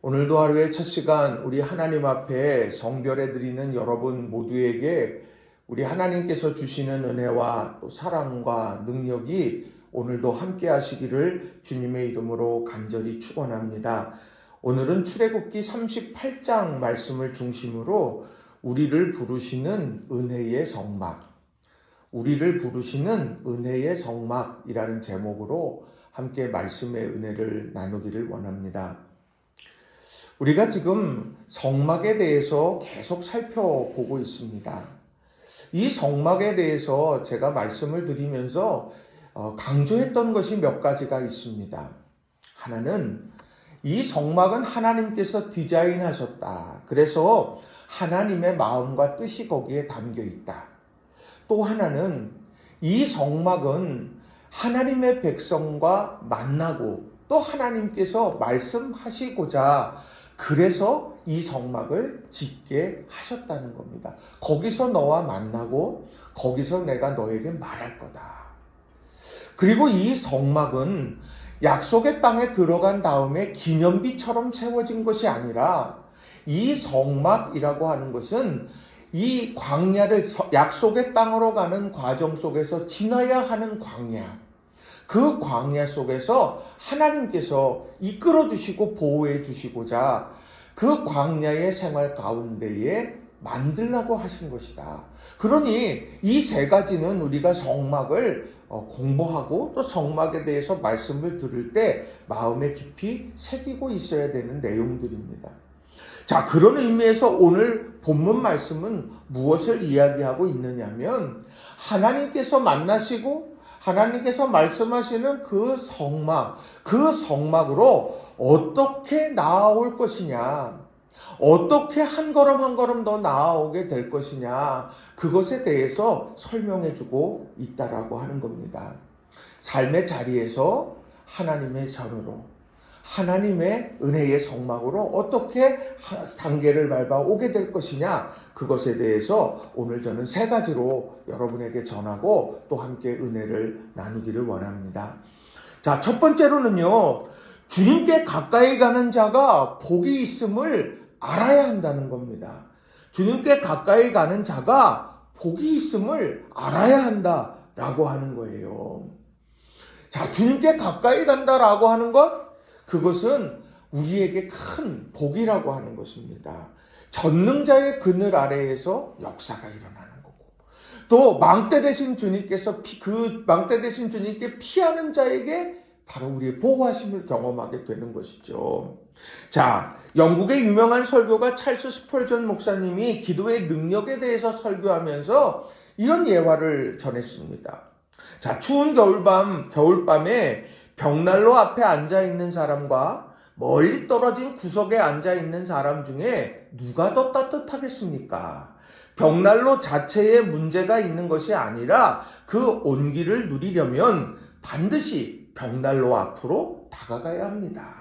오늘도 하루의 첫 시간 우리 하나님 앞에 성결해 드리는 여러분 모두에게 우리 하나님께서 주시는 은혜와 또 사랑과 능력이 오늘도 함께 하시기를 주님의 이름으로 간절히 축원합니다. 오늘은 출애굽기 38장 말씀을 중심으로 우리를 부르시는 은혜의 성막, 우리를 부르시는 은혜의 성막이라는 제목으로 함께 말씀의 은혜를 나누기를 원합니다. 우리가 지금 성막에 대해서 계속 살펴보고 있습니다. 이 성막에 대해서 제가 말씀을 드리면서 강조했던 것이 몇 가지가 있습니다. 하나는 이 성막은 하나님께서 디자인하셨다. 그래서 하나님의 마음과 뜻이 거기에 담겨 있다. 또 하나는 이 성막은 하나님의 백성과 만나고 또 하나님께서 말씀하시고자 그래서 이 성막을 짓게 하셨다는 겁니다. 거기서 너와 만나고 거기서 내가 너에게 말할 거다. 그리고 이 성막은 약속의 땅에 들어간 다음에 기념비처럼 세워진 것이 아니라 이 성막이라고 하는 것은 이 광야를 약속의 땅으로 가는 과정 속에서 지나야 하는 광야, 그 광야 속에서 하나님께서 이끌어 주시고 보호해 주시고자 그 광야의 생활 가운데에 만들라고 하신 것이다. 그러니 이 세 가지는 우리가 성막을 공부하고 또 성막에 대해서 말씀을 들을 때 마음에 깊이 새기고 있어야 되는 내용들입니다. 자, 그런 의미에서 오늘 본문 말씀은 무엇을 이야기하고 있느냐면 하나님께서 만나시고 하나님께서 말씀하시는 그 성막, 그 성막으로 어떻게 나아올 것이냐, 어떻게 한 걸음 한 걸음 더 나아오게 될 것이냐, 그것에 대해서 설명해 주고 있다라고 하는 겁니다. 삶의 자리에서 하나님의 전으로, 하나님의 은혜의 성막으로 어떻게 단계를 밟아 오게 될 것이냐, 그것에 대해서 오늘 저는 세 가지로 여러분에게 전하고 또 함께 은혜를 나누기를 원합니다. 자, 첫 번째로는요, 주님께 가까이 가는 자가 복이 있음을 알아야 한다는 겁니다. 주님께 가까이 가는 자가 복이 있음을 알아야 한다라고 하는 거예요. 자, 주님께 가까이 간다라고 하는 것, 그것은 우리에게 큰 복이라고 하는 것입니다. 전능자의 그늘 아래에서 역사가 일어나는 거고, 또 망대 되신 주님께서 그 망대 되신 주님께 피하는 자에게 바로 우리의 보호하심을 경험하게 되는 것이죠. 자, 영국의 유명한 설교가 찰스 스펄전 목사님이 기도의 능력에 대해서 설교하면서 이런 예화를 전했습니다. 자, 추운 겨울밤에 벽난로 앞에 앉아있는 사람과 멀리 떨어진 구석에 앉아있는 사람 중에 누가 더 따뜻하겠습니까? 벽난로 자체에 문제가 있는 것이 아니라 그 온기를 누리려면 반드시 벽난로 앞으로 다가가야 합니다.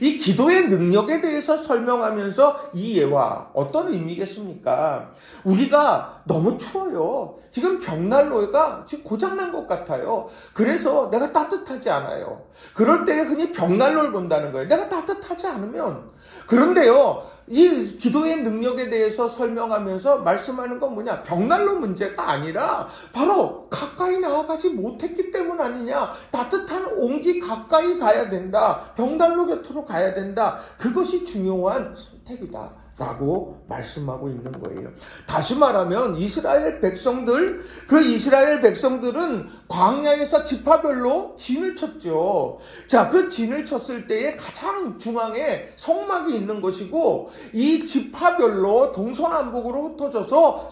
이 기도의 능력에 대해서 설명하면서 이 예화 어떤 의미겠습니까? 우리가 너무 추워요. 지금 벽난로가 지금 고장난 것 같아요. 그래서 내가 따뜻하지 않아요. 그럴 때 흔히 벽난로를 본다는 거예요. 내가 따뜻하지 않으면. 그런데요, 이 기도의 능력에 대해서 설명하면서 말씀하는 건 뭐냐? 벽난로 문제가 아니라 바로 가까이 나아가지 못했기 때문 아니냐? 따뜻한 온기 가까이 가야 된다. 벽난로 곁으로 가야 된다. 그것이 중요한 선택이다. 라고 말씀하고 있는 거예요. 다시 말하면 이스라엘 백성들은 광야에서 지파별로 진을 쳤죠. 자, 그 진을 쳤을 때에 가장 중앙에 성막이 있는 것이고 이 지파별로 동서남북으로 흩어져서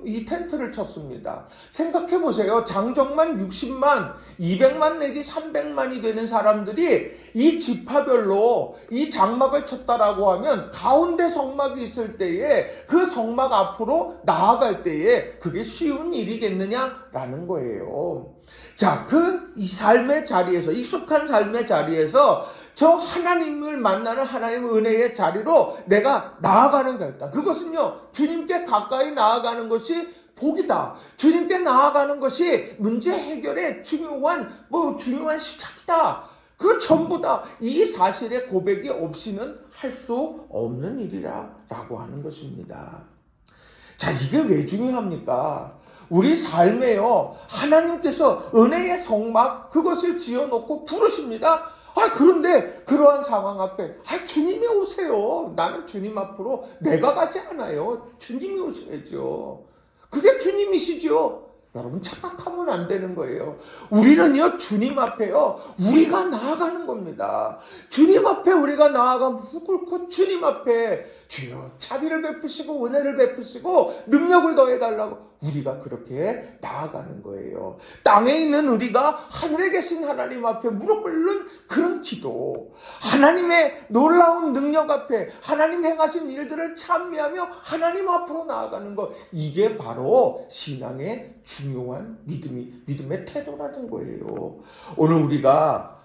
이 텐트를 쳤습니다. 생각해 보세요. 장정만 60만, 200만 내지 300만이 되는 사람들이 이 지파별로 이 장막을 쳤다라고 하면 가운데 성막이 있을 때에 그 성막 앞으로 나아갈 때에 그게 쉬운 일이겠느냐라는 거예요. 자, 이 삶의 자리에서, 익숙한 삶의 자리에서 저 하나님을 만나는 하나님의 은혜의 자리로 내가 나아가는 결단. 그것은요, 주님께 가까이 나아가는 것이 복이다. 주님께 나아가는 것이 문제 해결의 중요한 시작이다. 그 전부 다 이 사실의 고백이 없이는 할 수 없는 일이라고 하는 것입니다. 자, 이게 왜 중요합니까? 우리 삶에요, 하나님께서 은혜의 성막 그것을 지어놓고 부르십니다. 그런데 그러한 상황 앞에 주님이 오세요. 나는 주님 앞으로 내가 가지 않아요. 주님이 오셔야죠. 그게 주님이시죠. 여러분, 착각하면 안 되는 거예요. 우리는요, 주님 앞에요, 우리가 나아가는 겁니다. 주님 앞에 우리가 나아가 무릎 꿇고 주님 앞에 주여 자비를 베푸시고 은혜를 베푸시고 능력을 더해달라고 우리가 그렇게 나아가는 거예요. 땅에 있는 우리가 하늘에 계신 하나님 앞에 무릎 꿇는 그런 기도, 하나님의 놀라운 능력 앞에 하나님 행하신 일들을 찬미하며 하나님 앞으로 나아가는 것, 이게 바로 신앙의 중요한 믿음의 태도라는 거예요. 오늘 우리가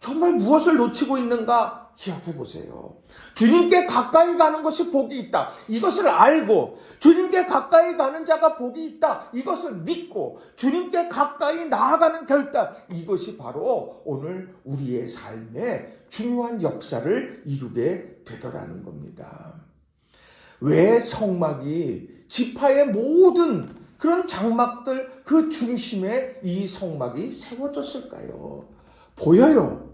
정말 무엇을 놓치고 있는가 기억해 보세요. 주님께 가까이 가는 것이 복이 있다. 이것을 알고 주님께 가까이 가는 자가 복이 있다. 이것을 믿고 주님께 가까이 나아가는 결단, 이것이 바로 오늘 우리의 삶에 중요한 역사를 이루게 되더라는 겁니다. 왜 성막이 지파의 모든 그런 장막들 그 중심에 이 성막이 세워졌을까요? 보여요.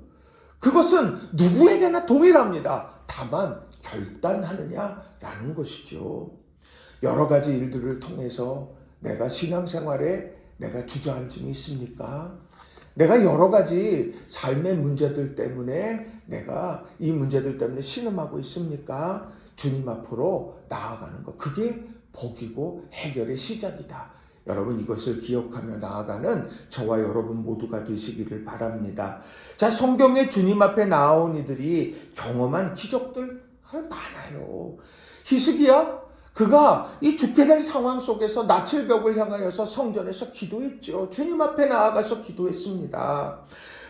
그것은 누구에게나 동일합니다. 다만 결단하느냐라는 것이죠. 여러 가지 일들을 통해서 내가 신앙생활에 내가 주저앉음이 있습니까? 내가 여러 가지 삶의 문제들 때문에 내가 이 문제들 때문에 신음하고 있습니까? 주님 앞으로 나아가는 것, 그게 복이고 해결의 시작이다. 여러분, 이것을 기억하며 나아가는 저와 여러분 모두가 되시기를 바랍니다. 자, 성경에 주님 앞에 나온 이들이 경험한 기적들 많아요. 히스기야, 그가 이 죽게 될 상황 속에서 낯을 벽을 향하여서 성전에서 기도했죠. 주님 앞에 나아가서 기도했습니다.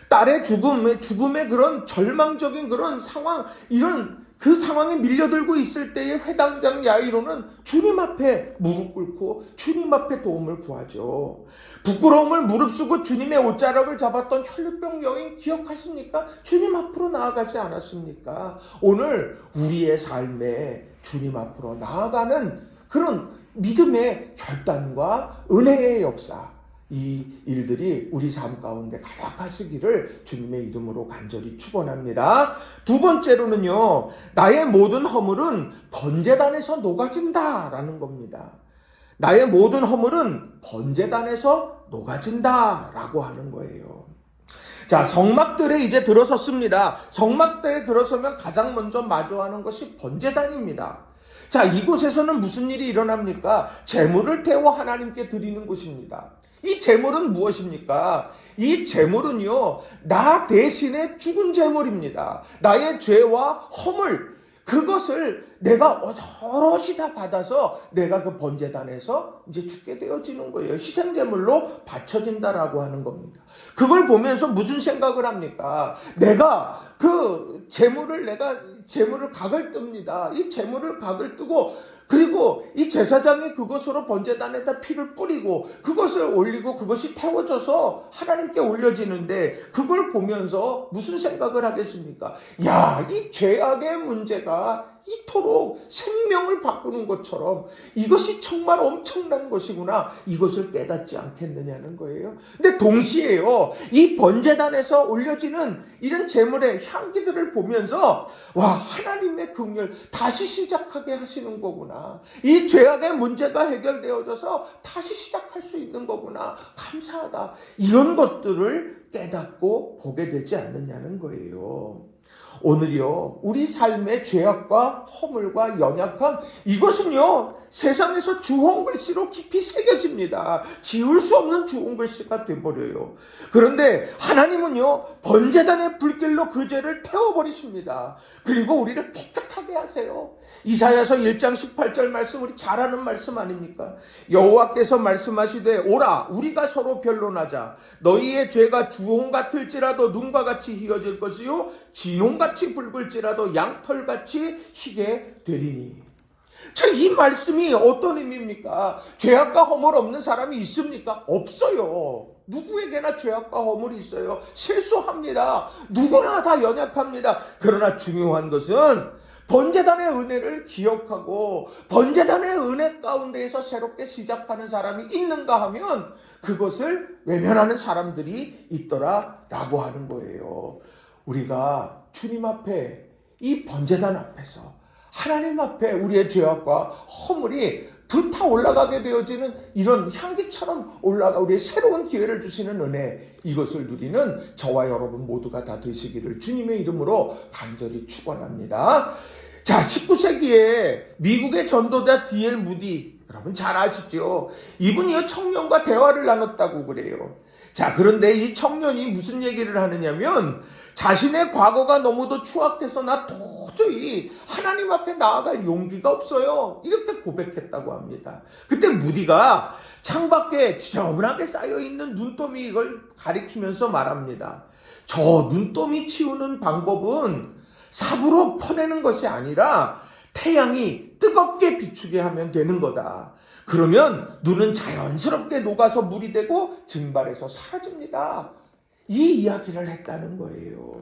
딸의 죽음의 그런 절망적인 그런 상황, 이런 그 상황에 밀려들고 있을 때에 회당장 야이로는 주님 앞에 무릎 꿇고 주님 앞에 도움을 구하죠. 부끄러움을 무릅쓰고 주님의 옷자락을 잡았던 혈류병 여인 기억하십니까? 주님 앞으로 나아가지 않았습니까? 오늘 우리의 삶에 주님 앞으로 나아가는 그런 믿음의 결단과 은혜의 역사, 이 일들이 우리 삶 가운데 가득하시기를 주님의 이름으로 간절히 축원합니다. 두 번째로는요, 나의 모든 허물은 번제단에서 녹아진다라는 겁니다. 나의 모든 허물은 번제단에서 녹아진다라고 하는 거예요. 자, 성막들에 이제 들어섰습니다. 성막들에 들어서면 가장 먼저 마주하는 것이 번제단입니다. 자, 이곳에서는 무슨 일이 일어납니까? 제물을 태워 하나님께 드리는 곳입니다. 이 제물은 무엇입니까? 이 제물은요, 나 대신에 죽은 제물입니다. 나의 죄와 허물, 그것을 내가 오롯이 다 받아서 내가 그 번제단에서 이제 죽게 되어지는 거예요. 희생제물로 바쳐진다라고 하는 겁니다. 그걸 보면서 무슨 생각을 합니까? 내가 그 제물을 각을 뜹니다. 이 제물을 각을 뜨고, 그리고 이 제사장이 그것으로 번제단에다 피를 뿌리고 그것을 올리고 그것이 태워져서 하나님께 올려지는데, 그걸 보면서 무슨 생각을 하겠습니까? 야, 이 죄악의 문제가 이토록 생명을 바꾸는 것처럼 이것이 정말 엄청난 것이구나, 이것을 깨닫지 않겠느냐는 거예요. 근데 동시에요, 이 번제단에서 올려지는 이런 제물의 향기들을 보면서 와, 하나님의 긍휼 다시 시작하게 하시는 거구나, 이 죄악의 문제가 해결되어져서 다시 시작할 수 있는 거구나, 감사하다, 이런 것들을 깨닫고 보게 되지 않느냐는 거예요. 오늘요, 우리 삶의 죄악과 허물과 연약함, 이것은요, 세상에서 주홍글씨로 깊이 새겨집니다. 지울 수 없는 주홍글씨가 돼버려요. 그런데 하나님은요, 번제단의 불길로 그 죄를 태워버리십니다. 그리고 우리를 깨끗하게 하세요. 이사야서 1장 18절 말씀, 우리 잘 아는 말씀 아닙니까? 여호와께서 말씀하시되 오라, 우리가 서로 변론하자. 너희의 죄가 주홍 같을지라도 눈과 같이 희어질 것이요 진홍같이 붉을지라도 양털같이 희게 되리니. 자, 이 말씀이 어떤 의미입니까? 죄악과 허물 없는 사람이 있습니까? 없어요. 누구에게나 죄악과 허물이 있어요. 실수합니다. 누구나 다 연약합니다. 그러나 중요한 것은 번제단의 은혜를 기억하고 번제단의 은혜 가운데에서 새롭게 시작하는 사람이 있는가 하면 그것을 외면하는 사람들이 있더라라고 하는 거예요. 우리가 주님 앞에 이 번제단 앞에서 하나님 앞에 우리의 죄악과 허물이 불타 올라가게 되어지는 이런 향기처럼 올라가 우리의 새로운 기회를 주시는 은혜, 이것을 누리는 저와 여러분 모두가 다 되시기를 주님의 이름으로 간절히 축원합니다. 자, 19세기에 미국의 전도자 D.L. 무디, 여러분 잘 아시죠? 이분이 청년과 대화를 나눴다고 그래요. 자, 그런데 이 청년이 무슨 얘기를 하느냐면 자신의 과거가 너무도 추악해서 나 도저히 하나님 앞에 나아갈 용기가 없어요, 이렇게 고백했다고 합니다. 그때 무디가 창밖에 지저분하게 쌓여있는 눈더미 이걸 가리키면서 말합니다. 저 눈더미 치우는 방법은 삽으로 퍼내는 것이 아니라 태양이 뜨겁게 비추게 하면 되는 거다. 그러면 눈은 자연스럽게 녹아서 물이 되고 증발해서 사라집니다. 이 이야기를 했다는 거예요.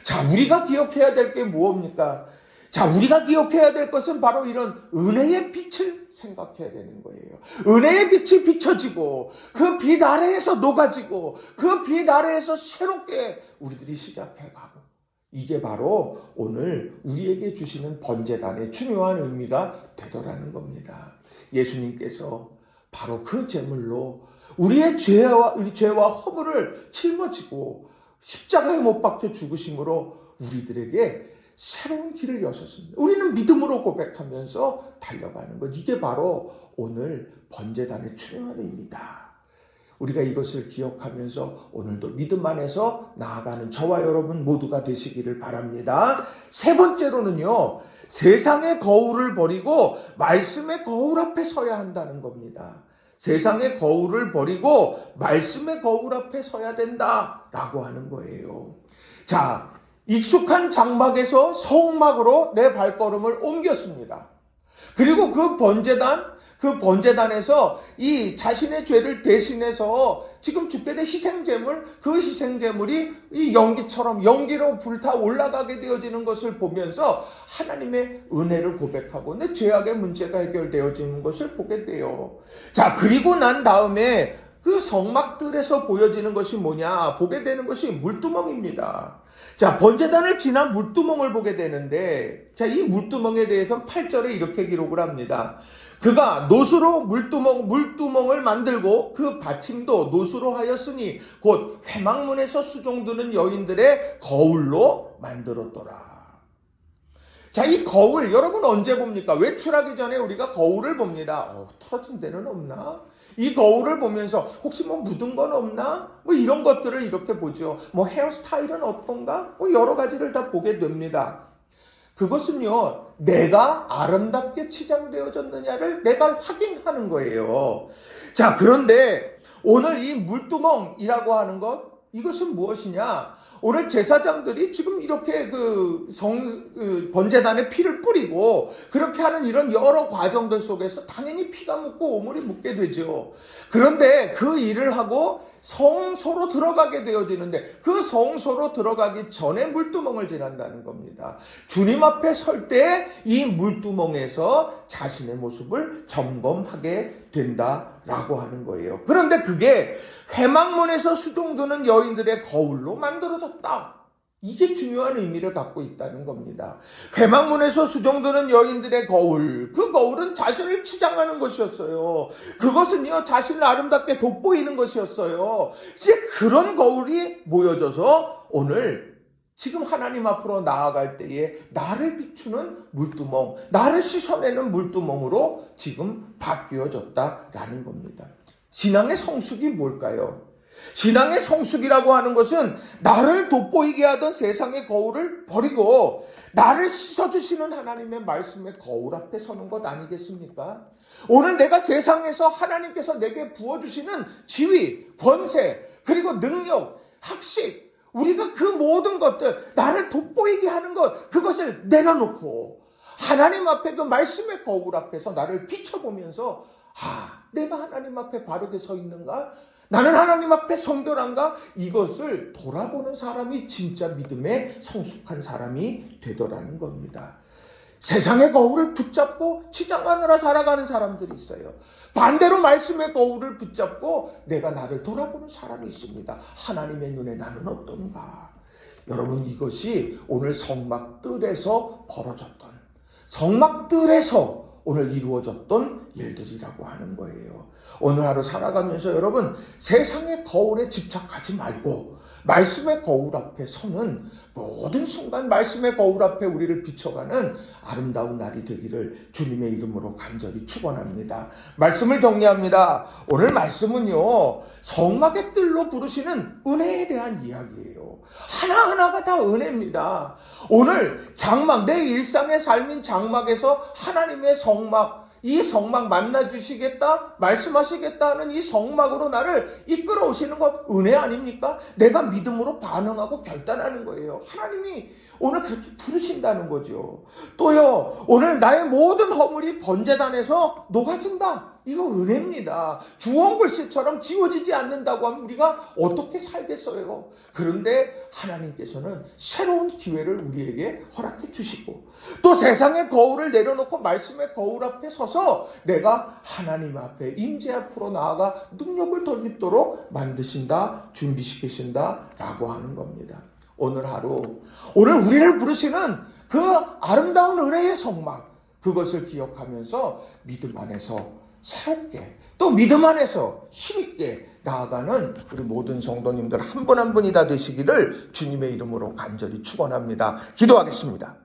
자, 우리가 기억해야 될 게 무엇입니까? 자, 우리가 기억해야 될 것은 바로 이런 은혜의 빛을 생각해야 되는 거예요. 은혜의 빛이 비춰지고 그 빛 아래에서 녹아지고 그 빛 아래에서 새롭게 우리들이 시작해가고, 이게 바로 오늘 우리에게 주시는 번제단의 중요한 의미가 되더라는 겁니다. 예수님께서 바로 그 제물로 우리의 죄와 허물을 짊어지고 십자가에 못 박혀 죽으심으로 우리들에게 새로운 길을 여셨습니다. 우리는 믿음으로 고백하면서 달려가는 것, 이게 바로 오늘 번제단의 중요한 의미다. 우리가 이것을 기억하면서 오늘도 믿음 안에서 나아가는 저와 여러분 모두가 되시기를 바랍니다. 세 번째로는요, 세상의 거울을 버리고 말씀의 거울 앞에 서야 한다는 겁니다. 세상의 거울을 버리고 말씀의 거울 앞에 서야 된다라고 하는 거예요. 자, 익숙한 장막에서 성막으로 내 발걸음을 옮겼습니다. 그리고 그 번제단에서 이 자신의 죄를 대신해서 지금 죽게 된 희생제물, 그 희생제물이 이 연기로 불타 올라가게 되어지는 것을 보면서 하나님의 은혜를 고백하고 내 죄악의 문제가 해결되어지는 것을 보게 돼요. 자, 그리고 난 다음에 그 성막들에서 보여지는 것이 뭐냐? 보게 되는 것이 물두멍입니다. 자, 번제단을 지난 물두멍을 보게 되는데, 자, 이 물두멍에 대해서는 8절에 이렇게 기록을 합니다. 그가 노수로 물두멍을 만들고 그 받침도 노수로 하였으니 곧 회막문에서 수종드는 여인들의 거울로 만들었더라. 자, 이 거울 여러분 언제 봅니까? 외출하기 전에 우리가 거울을 봅니다. 틀어진 데는 없나? 이 거울을 보면서 혹시 묻은 건 없나? 이런 것들을 이렇게 보죠. 헤어스타일은 어떤가? 여러 가지를 다 보게 됩니다. 그것은요, 내가 아름답게 치장되어졌느냐를 내가 확인하는 거예요. 자, 그런데 오늘 이 물두멍이라고 하는 것, 이것은 무엇이냐? 오늘 제사장들이 지금 이렇게 번제단에 피를 뿌리고 그렇게 하는 이런 여러 과정들 속에서 당연히 피가 묻고 오물이 묻게 되죠. 그런데 그 일을 하고 성소로 들어가게 되어지는데 그 성소로 들어가기 전에 물두멍을 지난다는 겁니다. 주님 앞에 설 때 이 물두멍에서 자신의 모습을 점검하게 된다라고 하는 거예요. 그런데 그게 회막문에서 수종드는 여인들의 거울로 만들어졌다. 이게 중요한 의미를 갖고 있다는 겁니다. 회막문에서 수종드는 여인들의 거울, 그 거울은 자신을 치장하는 것이었어요. 그것은요, 자신을 아름답게 돋보이는 것이었어요. 이제 그런 거울이 모여져서 오늘 지금 하나님 앞으로 나아갈 때에 나를 비추는 물두멍, 나를 씻어내는 물두멍으로 지금 바뀌어졌다라는 겁니다. 신앙의 성숙이 뭘까요? 신앙의 성숙이라고 하는 것은 나를 돋보이게 하던 세상의 거울을 버리고 나를 씻어주시는 하나님의 말씀의 거울 앞에 서는 것 아니겠습니까? 오늘 내가 세상에서 하나님께서 내게 부어주시는 지위, 권세, 그리고 능력, 학식, 우리가 그 모든 것들, 나를 돋보이게 하는 것, 그것을 내려놓고 하나님 앞에 그 말씀의 거울 앞에서 나를 비춰보면서 내가 하나님 앞에 바르게 서 있는가? 나는 하나님 앞에 성결한가? 이것을 돌아보는 사람이 진짜 믿음에 성숙한 사람이 되더라는 겁니다. 세상의 거울을 붙잡고 치장하느라 살아가는 사람들이 있어요. 반대로 말씀의 거울을 붙잡고 내가 나를 돌아보는 사람이 있습니다. 하나님의 눈에 나는 어떤가? 여러분, 이것이 오늘 성막들에서 벌어졌던, 성막들에서 오늘 이루어졌던 일들이라고 하는 거예요. 오늘 하루 살아가면서 여러분, 세상의 거울에 집착하지 말고 말씀의 거울 앞에 서는 모든 순간 말씀의 거울 앞에 우리를 비춰가는 아름다운 날이 되기를 주님의 이름으로 간절히 축원합니다. 말씀을 정리합니다. 오늘 말씀은요, 성막의 뜰로 부르시는 은혜에 대한 이야기예요. 하나하나가 다 은혜입니다. 오늘 장막, 내 일상의 삶인 장막에서 하나님의 성막, 이 성막 만나주시겠다, 말씀하시겠다 하는 이 성막으로 나를 이끌어 오시는 것 은혜 아닙니까? 내가 믿음으로 반응하고 결단하는 거예요. 하나님이 오늘 그렇게 부르신다는 거죠. 또요, 오늘 나의 모든 허물이 번제단에서 녹아진다. 이거 은혜입니다. 주홍글씨처럼 지워지지 않는다고 하면 우리가 어떻게 살겠어요? 그런데 하나님께서는 새로운 기회를 우리에게 허락해 주시고, 또 세상의 거울을 내려놓고 말씀의 거울 앞에 서서 내가 하나님 앞에 임재 앞으로 나아가 능력을 덧입도록 만드신다, 준비시키신다 라고 하는 겁니다. 오늘 하루, 오늘 우리를 부르시는 그 아름다운 은혜의 성막, 그것을 기억하면서 믿음 안에서 새롭게, 또 믿음 안에서 힘있게 나아가는 우리 모든 성도님들 한 분 한 분이 다 되시기를 주님의 이름으로 간절히 축원합니다. 기도하겠습니다.